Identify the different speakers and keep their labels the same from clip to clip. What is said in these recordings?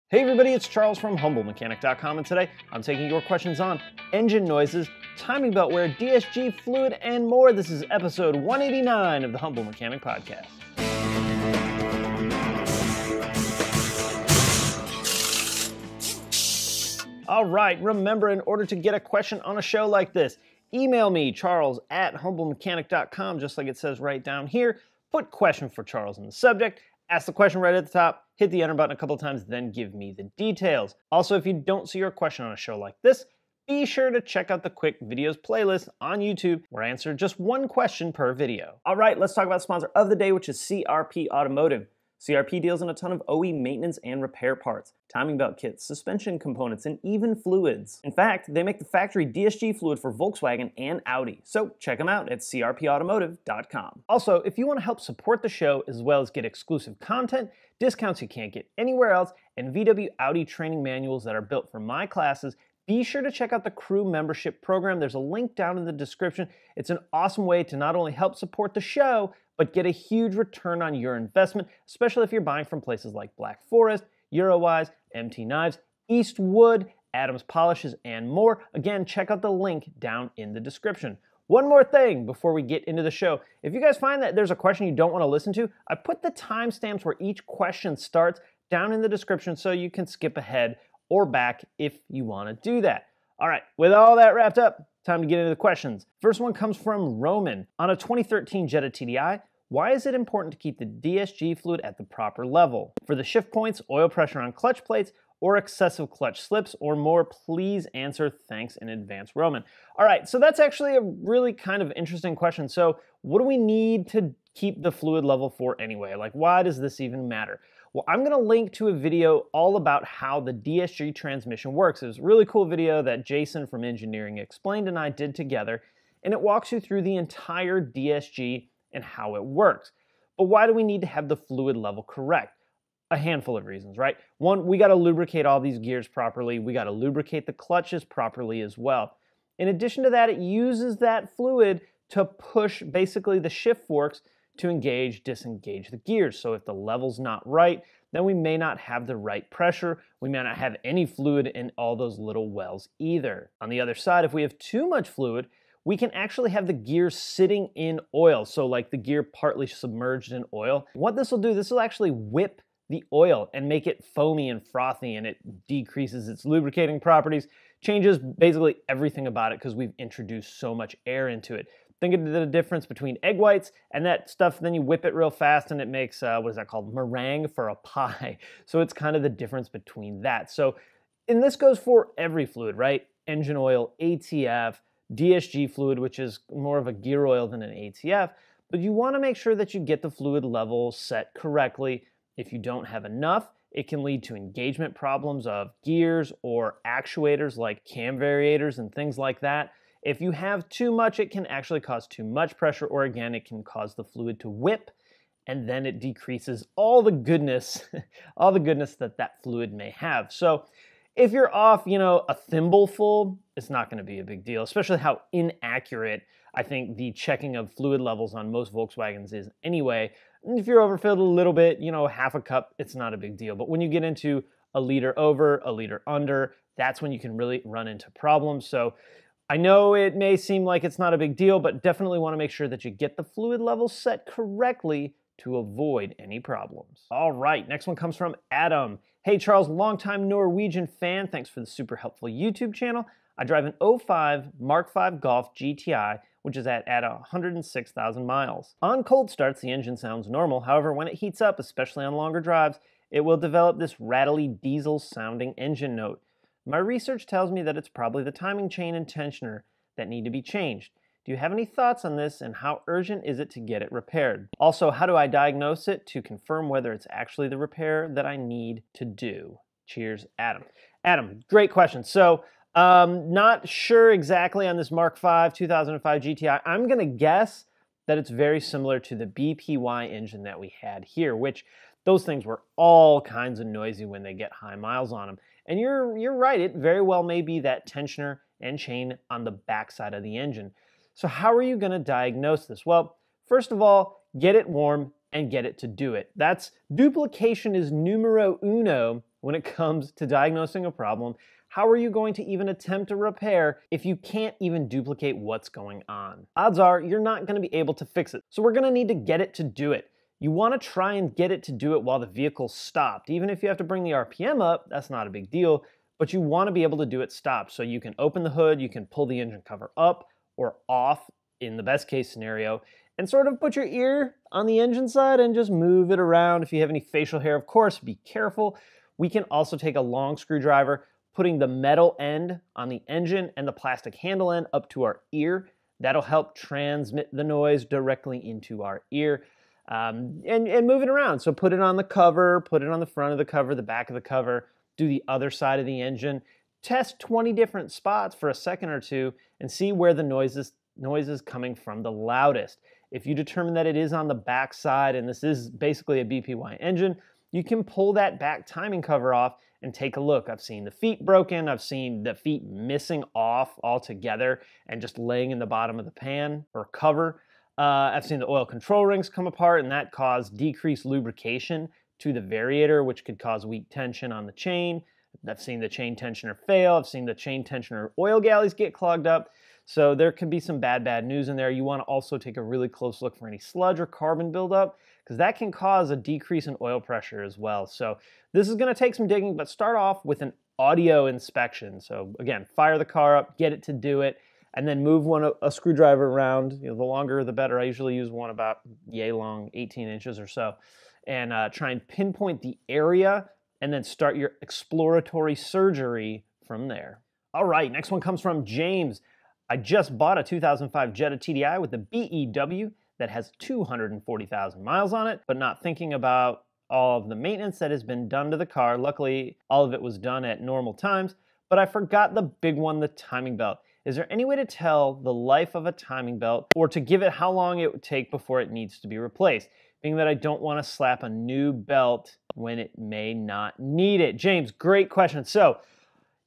Speaker 1: Hey everybody, it's Charles from HumbleMechanic.com, and today I'm taking your questions on engine noises, timing belt wear, DSG fluid, and more. This is episode 189 of the Humble Mechanic Podcast. All right, remember, in order to get a question on a show like this, email me, charles@humblemechanic.com, just like it says right down here. Put question for Charles in the subject, ask the question right at the top, hit the enter button a couple of times, then give me the details. Also, if you don't see your question on a show like this, be sure to check out the quick videos playlist on YouTube where I answer just one question per video. All right, let's talk about the sponsor of the day, which is CRP Automotive. CRP deals in a ton of OE maintenance and repair parts, timing belt kits, suspension components, and even fluids. In fact, they make the factory DSG fluid for Volkswagen and Audi, so check them out at crpautomotive.com. Also, if you want to help support the show as well as get exclusive content, discounts you can't get anywhere else, and VW Audi training manuals that are built for my classes, be sure to check out the Crew Membership program. There's a link down in the description. It's an awesome way to not only help support the show, but get a huge return on your investment, especially if you're buying from places like Black Forest, Eurowise, MT Knives, Eastwood, Adams Polishes, and more. Again, check out the link down in the description. One more thing before we get into the show. If you guys find that there's a question you don't want to listen to, I put the timestamps where each question starts down in the description so you can skip ahead or back if you want to do that. All right, with all that wrapped up, time to get into the questions. First one comes from Roman. On a 2013 Jetta TDI, why is it important to keep the DSG fluid at the proper level? For the shift points, oil pressure on clutch plates, or excessive clutch slips, or more, please answer. Thanks in advance, Roman. All right, so that's actually a really kind of interesting question. So what do we need to keep the fluid level for anyway? Like, why does this even matter? Well, I'm gonna link to a video all about how the DSG transmission works. It was a really cool video that Jason from Engineering Explained and I did together, and it walks you through the entire DSG and how it works. But why do we need to have the fluid level correct? A handful of reasons, right? One, we gotta lubricate all these gears properly. We gotta lubricate the clutches properly as well. In addition to that, it uses that fluid to push basically the shift forks to engage, disengage the gears. So if the level's not right, then we may not have the right pressure. We may not have any fluid in all those little wells either. On the other side, if we have too much fluid, we can actually have the gear sitting in oil. So like the gear partly submerged in oil. What this will do, this will actually whip the oil and make it foamy and frothy, and it decreases its lubricating properties, changes basically everything about it because we've introduced so much air into it. Think of the difference between egg whites and that stuff, then you whip it real fast and it makes, what is that called? Meringue for a pie. So it's kind of the difference between that. So, and this goes for every fluid, right? Engine oil, ATF, DSG fluid, which is more of a gear oil than an ATF, but you want to make sure that you get the fluid level set correctly. If you don't have enough, it can lead to engagement problems of gears or actuators like cam variators and things like that. If you have too much, it can actually cause too much pressure, or again, it can cause the fluid to whip, and then it decreases all the goodness, all the goodness that that fluid may have. So if you're off, a thimbleful, it's not gonna be a big deal, especially how inaccurate I think the checking of fluid levels on most Volkswagens is anyway. And if you're overfilled a little bit, half a cup, it's not a big deal. But when you get into a liter over, a liter under, that's when you can really run into problems. So I know it may seem like it's not a big deal, but definitely want to make sure that you get the fluid level set correctly to avoid any problems. All right, next one comes from Adam. Hey Charles, longtime Norwegian fan. Thanks for the super helpful YouTube channel. I drive an 05 Mark V Golf GTI, which is at 106,000 miles. On cold starts, the engine sounds normal. However, when it heats up, especially on longer drives, it will develop this rattly diesel sounding engine note. My research tells me that it's probably the timing chain and tensioner that need to be changed. Do you have any thoughts on this, and how urgent is it to get it repaired? Also, how do I diagnose it to confirm whether it's actually the repair that I need to do? Cheers, Adam. Adam, great question. So, not sure exactly on this Mark V 2005 GTI. I'm gonna guess that it's very similar to the BPY engine that we had here, which those things were all kinds of noisy when they get high miles on them. And you're right, it very well may be that tensioner and chain on the backside of the engine. So how are you gonna diagnose this? Well, first of all, get it warm and get it to do it. That's duplication is numero uno when it comes to diagnosing a problem. How are you going to even attempt to repair if you can't even duplicate what's going on? Odds are you're not going to be able to fix it. So we're going to need to get it to do it. You want to try and get it to do it while the vehicle's stopped. Even if you have to bring the RPM up, that's not a big deal, but you want to be able to do it stopped. So you can open the hood, you can pull the engine cover up or off in the best case scenario, and sort of put your ear on the engine side and just move it around. If you have any facial hair, of course, be careful. We can also take a long screwdriver, putting the metal end on the engine and the plastic handle end up to our ear. That'll help transmit the noise directly into our ear. And move it around. So put it on the cover, put it on the front of the cover, the back of the cover, do the other side of the engine. Test 20 different spots for a second or two and see where the noise is coming from the loudest. If you determine that it is on the back side and this is basically a BPY engine, you can pull that back timing cover off and take a look. I've seen the feet broken, I've seen the feet missing off altogether and just laying in the bottom of the pan or cover. I've seen the oil control rings come apart and that caused decreased lubrication to the variator, which could cause weak tension on the chain. I've seen the chain tensioner fail. I've seen the chain tensioner oil galleys get clogged up. So there could be some bad news in there. You want to also take a really close look for any sludge or carbon buildup because that can cause a decrease in oil pressure as well. So this is going to take some digging, but start off with an audio inspection. So again, fire the car up, get it to do it, and then move a screwdriver around. You know, the longer the better. I usually use one about yay long, 18 inches or so, and try and pinpoint the area and then start your exploratory surgery from there. All right, next one comes from James. I just bought a 2005 Jetta TDI with a BEW that has 240,000 miles on it, but not thinking about all of the maintenance that has been done to the car. Luckily, all of it was done at normal times, but I forgot the big one, the timing belt. Is there any way to tell the life of a timing belt or to give it how long it would take before it needs to be replaced? Being that I don't want to slap a new belt when it may not need it. James, great question. So,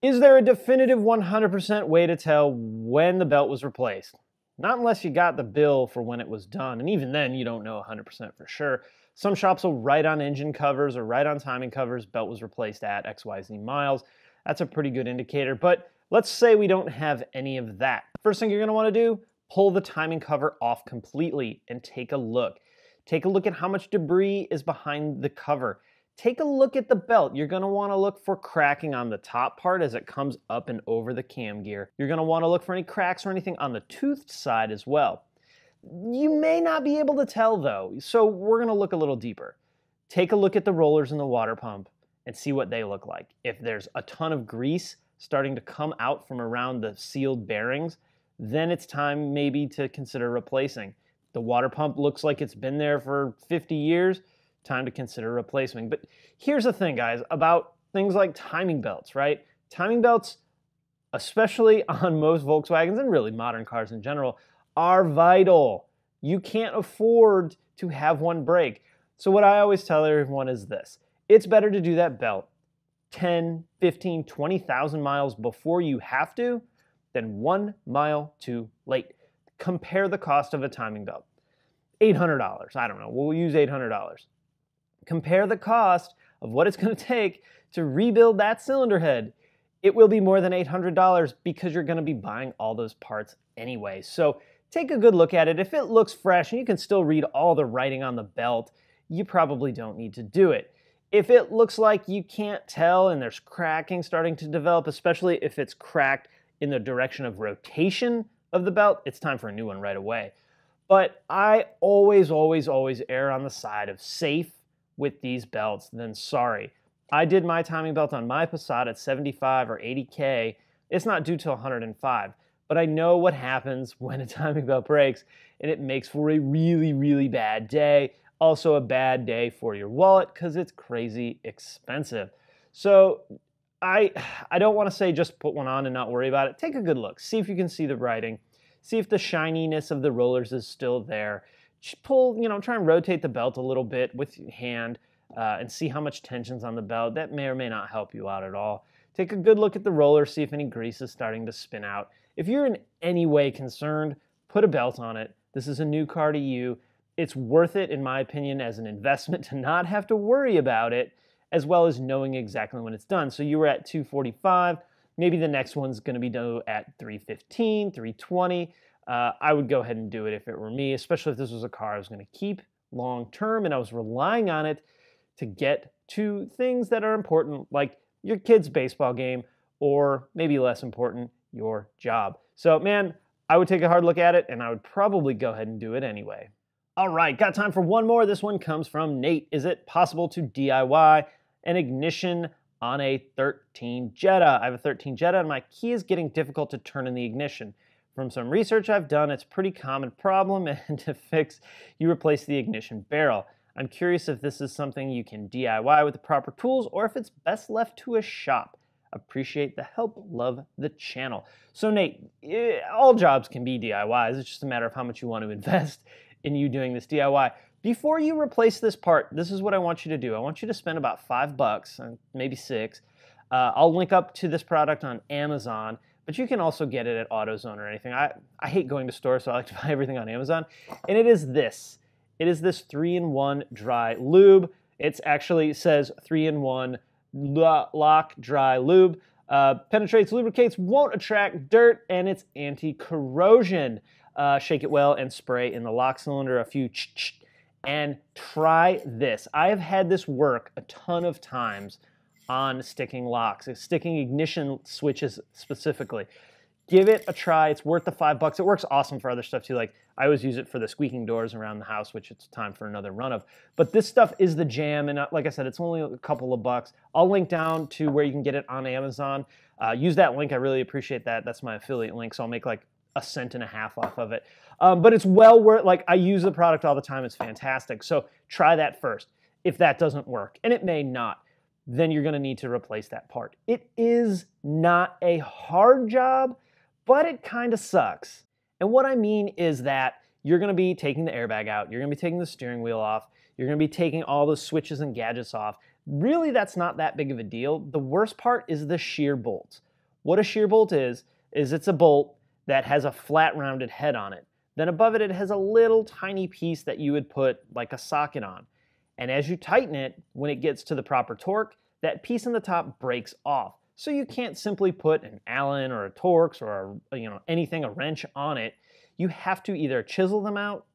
Speaker 1: is there a definitive 100% way to tell when the belt was replaced? Not unless you got the bill for when it was done, and even then you don't know 100% for sure. Some shops will write on engine covers or write on timing covers, belt was replaced at XYZ miles. That's a pretty good indicator, but let's say we don't have any of that. First thing you're going to want to do, pull the timing cover off completely and take a look. Take a look at how much debris is behind the cover. Take a look at the belt. You're going to want to look for cracking on the top part as it comes up and over the cam gear. You're going to want to look for any cracks or anything on the toothed side as well. You may not be able to tell though, so we're going to look a little deeper. Take a look at the rollers in the water pump and see what they look like. If there's a ton of grease starting to come out from around the sealed bearings, then it's time maybe to consider replacing. The water pump looks like it's been there for 50 years, time to consider replacing. But here's the thing, guys, about things like timing belts, right? Timing belts, especially on most Volkswagens and really modern cars in general, are vital. You can't afford to have one break. So what I always tell everyone is this. It's better to do that belt 10, 15, 20,000 miles before you have to than 1 mile too late. Compare the cost of a timing belt. $800, I don't know, we'll use $800. Compare the cost of what it's going to take to rebuild that cylinder head. It will be more than $800 because you're going to be buying all those parts anyway. So take a good look at it. If it looks fresh and you can still read all the writing on the belt, you probably don't need to do it. If it looks like you can't tell and there's cracking starting to develop, especially if it's cracked in the direction of rotation of the belt, it's time for a new one right away. But I always err on the side of safe with these belts than sorry. I did my timing belt on my Passat at 75 or 80K. It's not due till 105, but I know what happens when a timing belt breaks, and it makes for a really bad day. Also a bad day for your wallet because it's crazy expensive. So I don't want to say just put one on and not worry about it. Take a good look. See if you can see the writing. See if the shininess of the rollers is still there. Just pull, try and rotate the belt a little bit with your hand and see how much tension's on the belt. That may or may not help you out at all. Take a good look at the roller, see if any grease is starting to spin out. If you're in any way concerned, put a belt on it. This is a new car to you. It's worth it, in my opinion, as an investment to not have to worry about it as well as knowing exactly when it's done. So you were at 2:45, maybe the next one's gonna be due at 3:15, 3:20. I would go ahead and do it if it were me, especially if this was a car I was gonna keep long term and I was relying on it to get to things that are important, like your kid's baseball game, or maybe less important, your job. So man, I would take a hard look at it and I would probably go ahead and do it anyway. All right, got time for one more. This one comes from Nate. Is it possible to DIY an ignition on a 13 Jetta? I have a 13 Jetta and my key is getting difficult to turn in the ignition. From some research I've done, it's a pretty common problem, and to fix, you replace the ignition barrel. I'm curious if this is something you can DIY with the proper tools or if it's best left to a shop. Appreciate the help. Love the channel. So Nate, all jobs can be DIYs. It's just a matter of how much you want to invest in you doing this DIY. Before you replace this part, this is what I want you to do. I want you to spend about $5, maybe $6. I'll link up to this product on Amazon, but you can also get it at AutoZone or anything. I hate going to stores, so I like to buy everything on Amazon. And it is this. It is this 3-in-1 dry lube. It actually says 3-in-1 lock dry lube. Penetrates, lubricates, won't attract dirt, and it's anti-corrosion. Shake it well and spray in the lock cylinder a few and try this. I have had this work a ton of times on sticking locks, sticking ignition switches specifically. Give it a try. It's worth the $5. It works awesome for other stuff too. Like I always use it for the squeaking doors around the house, which it's time for another run of. But this stuff is the jam, and like I said, it's only a couple of bucks. I'll link down to where you can get it on Amazon. Use that link. I really appreciate that. That's my affiliate link, so I'll make like 1.5 cents off of it. But it's well worth. Like I use the product all the time. It's fantastic. So try that first. If that doesn't work, and it may not, then you're going to need to replace that part. It is not a hard job, but it kind of sucks. And what I mean is that you're going to be taking the airbag out, you're going to be taking the steering wheel off, you're going to be taking all the switches and gadgets off. Really, that's not that big of a deal. The worst part is the shear bolts. What a shear bolt is it's a bolt that has a flat rounded head on it. Then above it, it has a little tiny piece that you would put like a socket on. And as you tighten it, when it gets to the proper torque, that piece in the top breaks off. So you can't simply put an Allen or a Torx or anything, a wrench on it. You have to either chisel them out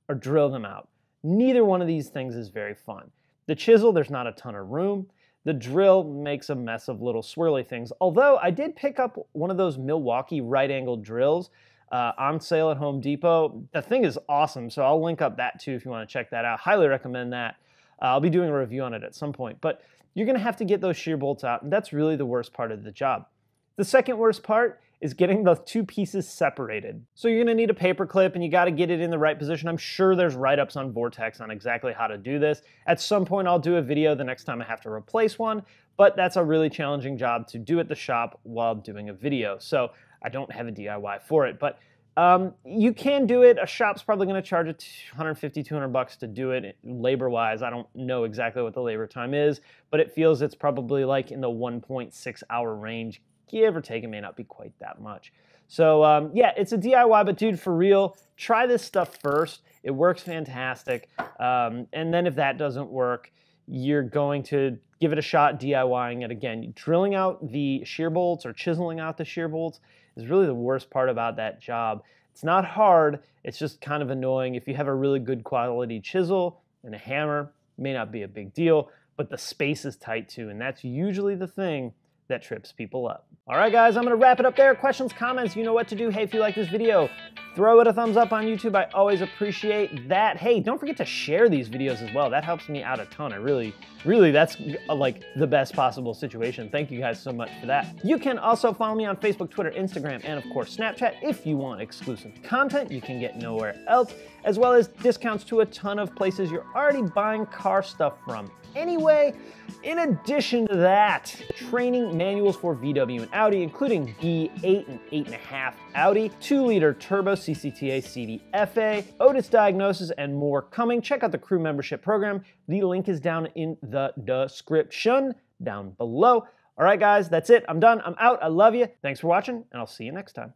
Speaker 1: or drill them out. Neither one of these things is very fun. The chisel, there's not a ton of room. The drill makes a mess of little swirly things. Although I did pick up one of those Milwaukee right-angled drills on sale at Home Depot. The thing is awesome, so I'll link up that too if you want to check that out. Highly recommend that. I'll be doing a review on it at some point. But you're going to have to get those shear bolts out, and that's really the worst part of the job. The second worst part is getting the two pieces separated. So you're going to need a paper clip, and you got to get it in the right position. I'm sure there's write-ups on Vortex on exactly how to do this. At some point, I'll do a video the next time I have to replace one, but that's a really challenging job to do at the shop while doing a video. So I don't have a DIY for it, but you can do it. A shop's probably going to charge $150, $200 to do it labor-wise. I don't know exactly what the labor time is, but it feels it's probably like in the 1.6 hour range, give or take. It may not be quite that much. So yeah, it's a DIY, but dude, for real, try this stuff first. It works fantastic. And then if that doesn't work, you're going to give it a shot DIYing it again. Drilling out the shear bolts or chiseling out the shear bolts is really the worst part about that job. It's not hard, it's just kind of annoying. If you have a really good quality chisel and a hammer, it may not be a big deal, but the space is tight too, and that's usually the thing that trips people up. All right, guys, I'm gonna wrap it up there. Questions, comments, you know what to do. Hey, if you like this video, throw it a thumbs up on YouTube. I always appreciate that. Hey, don't forget to share these videos as well. That helps me out a ton. I really, that's like the best possible situation. Thank you guys so much for that. You can also follow me on Facebook, Twitter, Instagram, and of course, Snapchat. If you want exclusive content you can get nowhere else, as well as discounts to a ton of places you're already buying car stuff from. Anyway, in addition to that, training manuals for VW and Audi, including V8 and 8.5 Audi, 2-liter turbo CCTA CDFA, Otis diagnosis, and more coming. Check out the Crew Membership program. The link is down in the description down below. All right, guys, that's it. I'm done. I'm out. I love you. Thanks for watching, and I'll see you next time.